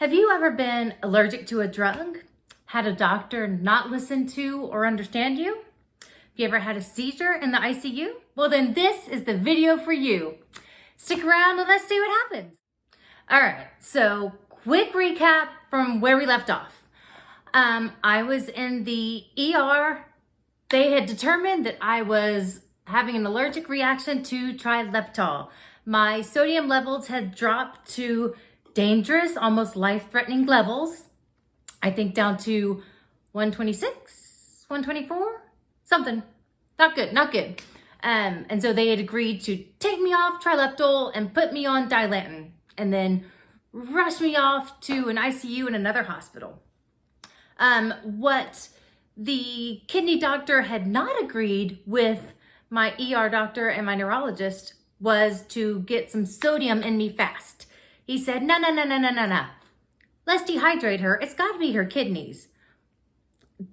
Have you ever been allergic to a drug? Had a doctor not listen to or understand you? Have you ever had a seizure in the ICU? Well, then this is the video for you. Stick around and let's see what happens. All right, so quick recap from where we left off. I was in the ER. They had determined that I was having an allergic reaction to trileptal. My sodium levels had dropped to dangerous, almost life-threatening levels. I think down to 126, 124, something. Not good. And so they had agreed to take me off trileptal and put me on Dilantin and then rush me off to an ICU in another hospital. What the kidney doctor had not agreed with my ER doctor and my neurologist was to get some sodium in me fast. He said, no. Let's dehydrate her. It's got to be her kidneys.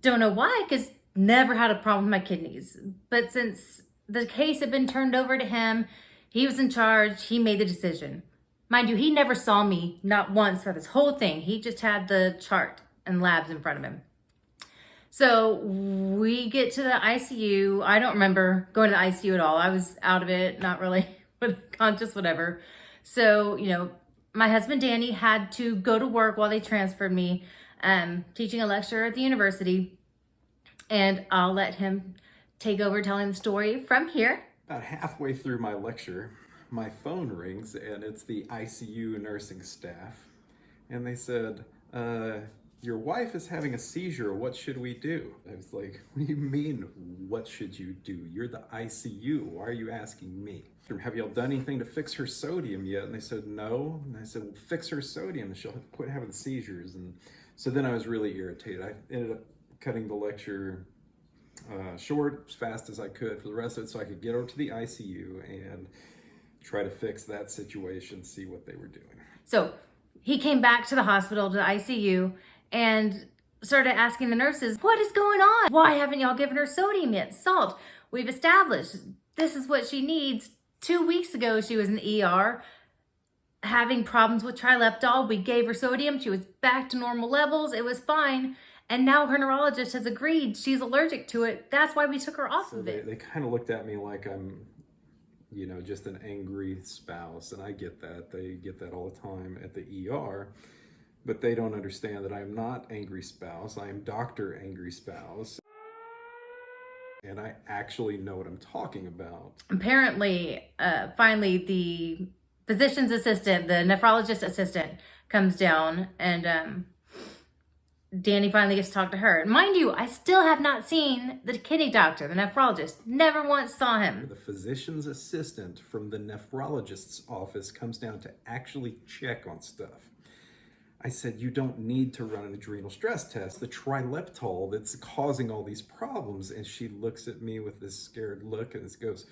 Don't know why, because never had a problem with my kidneys. But since the case had been turned over to him, he was in charge, he made the decision. Mind you, he never saw me, not once, for this whole thing. He just had the chart and labs in front of him. So we get to the ICU. I don't remember going to the ICU at all. I was out of it, not really conscious, whatever. So, my husband, Danny, had to go to work while they transferred me, teaching a lecture at the university. And I'll let him take over telling the story from here. About halfway through my lecture, my phone rings and it's the ICU nursing staff. And they said, your wife is having a seizure. What should we do? I was like, what do you mean, what should you do? You're the ICU. Why are you asking me? Have y'all done anything to fix her sodium yet? And they said, no. And I said, well, fix her sodium and she'll quit having seizures. And so then I was really irritated. I ended up cutting the lecture short as fast as I could for the rest of it so I could get over to the ICU and try to fix that situation, see what they were doing. So he came back to the hospital, to the ICU, and started asking the nurses, what is going on? Why haven't y'all given her sodium yet? Salt. We've established this is what she needs. 2 weeks ago, she was in the ER having problems with trileptal. We gave her sodium. She was back to normal levels. It was fine. And now her neurologist has agreed she's allergic to it. That's why we took her off of it. They kind of looked at me like I'm, just an angry spouse. And I get that. They get that all the time at the ER. But they don't understand that I'm not angry spouse. I am Dr. Angry Spouse. And I actually know what I'm talking about. Apparently, finally, the physician's assistant, the nephrologist assistant, comes down and Danny finally gets to talk to her. Mind you, I still have not seen the kidney doctor, the nephrologist. Never once saw him. The physician's assistant from the nephrologist's office comes down to actually check on stuff. I said, you don't need to run an adrenal stress test. The trileptal that's causing all these problems. And she looks at me with this scared look and goes,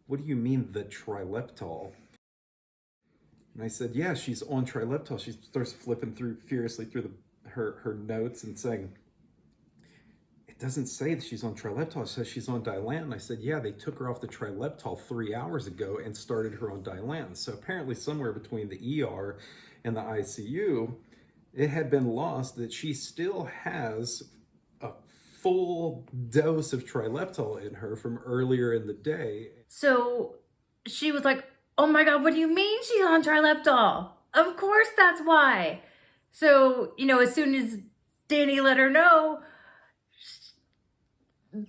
what do you mean the trileptal? And I said, yeah, she's on trileptal. She starts flipping furiously through her notes and saying, it doesn't say that she's on trileptal. It says she's on Dilantin. I said, yeah, they took her off the trileptal 3 hours ago and started her on Dilantin. So apparently somewhere between the ER and the ICU, it had been lost that she still has a full dose of trileptal in her from earlier in the day. So she was like, oh my God, what do you mean she's on trileptal? Of course that's why. So, as soon as Danny let her know,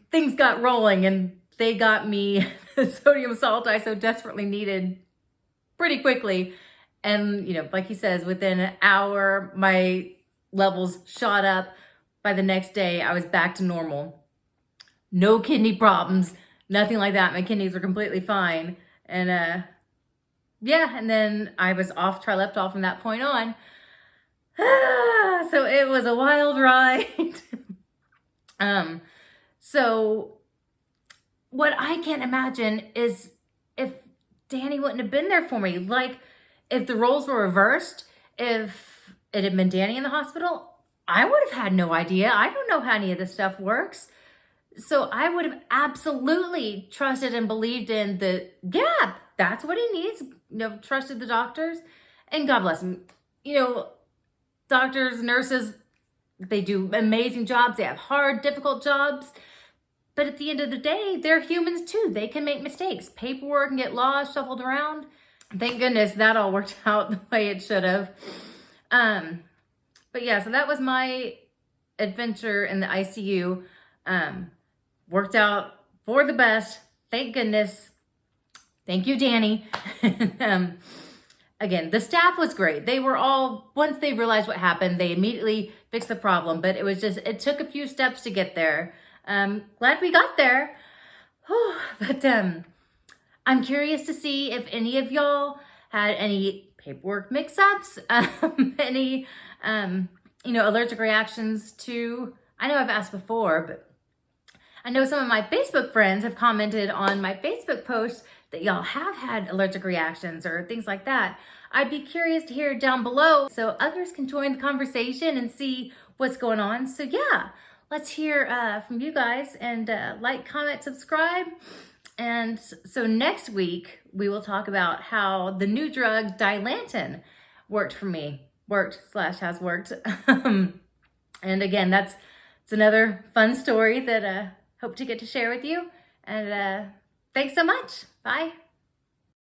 things got rolling and they got me the sodium salt I so desperately needed pretty quickly. And, like he says, within an hour, my levels shot up. By the next day, I was back to normal. No kidney problems, nothing like that. My kidneys were completely fine. And, and then I was off trileptal from that point on. So it was a wild ride. So what I can't imagine is if Danny wouldn't have been there for me. Like, if the roles were reversed, if it had been Danny in the hospital, I would have had no idea. I don't know how any of this stuff works. So I would have absolutely trusted and believed in that's what he needs. Trusted the doctors. And God bless him. doctors, nurses, they do amazing jobs. They have hard, difficult jobs. But at the end of the day, they're humans too. They can make mistakes. Paperwork can get lost, shuffled around. Thank goodness that all worked out the way it should have. But yeah, so that was my adventure in the ICU. Worked out for the best. Thank goodness. Thank you, Danny. Again, the staff was great. They were all, once they realized what happened, they immediately fixed the problem. But it took a few steps to get there. Glad we got there. Whew. But I'm curious to see if any of y'all had any paperwork mix-ups, any, allergic reactions to, I know I've asked before, but I know some of my Facebook friends have commented on my Facebook posts that y'all have had allergic reactions or things like that. I'd be curious to hear down below so others can join the conversation and see what's going on. So yeah, let's hear from you guys, and like, comment, subscribe. And so next week, we will talk about how the new drug Dilantin worked for me. Has worked. And again, it's another fun story that hope to get to share with you. And thanks so much. Bye.